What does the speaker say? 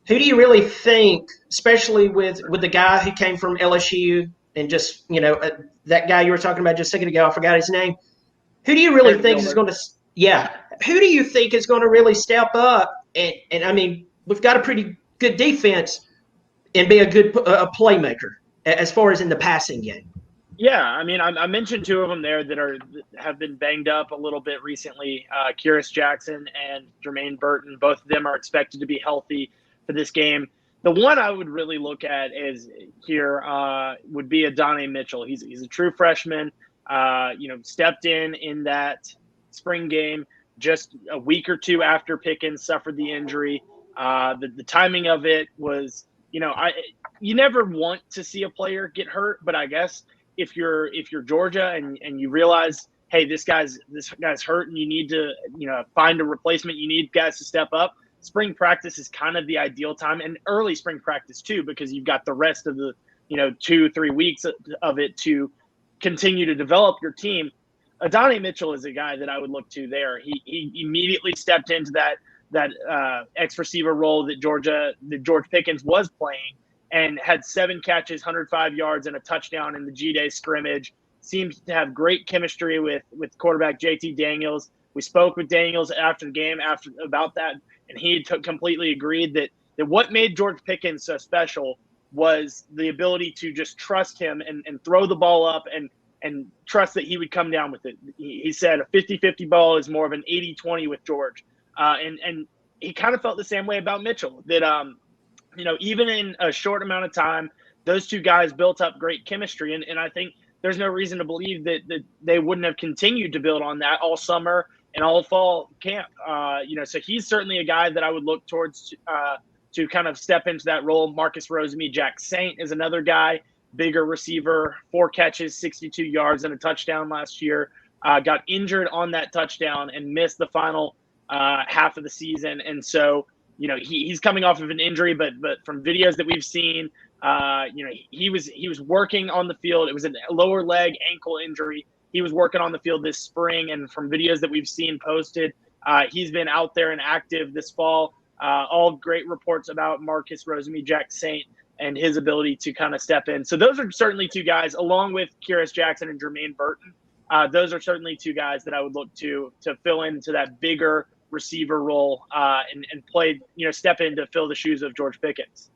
Who do you really think, especially with the guy who came from LSU and just that guy you were talking about just a second ago? I forgot his name. Who do you really Aaron think is Miller. going to? Yeah, who do you think is going to really step up? And I mean, we've got a pretty good defense and be a good a playmaker as far as in the passing game. Yeah, I mean, I mentioned two of them there that have been banged up a little bit recently. Kyrus Jackson and Jermaine Burton. Both of them are expected to be healthy for this game. The one I would really look at is here would be Adonai Mitchell. He's a true freshman. Stepped in that spring game just a week or two after Pickens suffered the injury. The timing of it was, you never want to see a player get hurt, but I guess if you're Georgia and you realize, hey, this guy's hurt and you need to find a replacement, you need guys to step up. Spring practice is kind of the ideal time, and early spring practice too, because you've got the rest of the 2-3 weeks of it to continue to develop your team. Adonai Mitchell is a guy that I would look to there. He immediately stepped into that X receiver role that George Pickens was playing, and had 7 catches, 105 yards, and a touchdown in the G-Day scrimmage. Seems to have great chemistry with quarterback JT Daniels. We spoke with Daniels after the game about that, and he completely agreed that what made George Pickens so special was the ability to just trust him and throw the ball up and trust that he would come down with it. He said a 50-50 ball is more of an 80-20 with George. And he kind of felt the same way about Mitchell, that even in a short amount of time, those two guys built up great chemistry. And I think there's no reason to believe that they wouldn't have continued to build on that all summer and all fall camp. So he's certainly a guy that I would look towards to kind of step into that role. Marcus Rosemy, Jack Saint is another guy, bigger receiver, 4 catches, 62 yards, and a touchdown last year. Got injured on that touchdown and missed the final half of the season. And so, he's coming off of an injury, but from videos that we've seen, he was working on the field. It was a lower leg ankle injury. He was working on the field this spring, and from videos that we've seen posted, he's been out there and active this fall. All great reports about Marcus Rosemy, Jack Saint, and his ability to kind of step in. So those are certainly two guys, along with Kyrus Jackson and Jermaine Burton. Those are certainly two guys that I would look to fill into that bigger receiver role and play, step in to fill the shoes of George Pickens.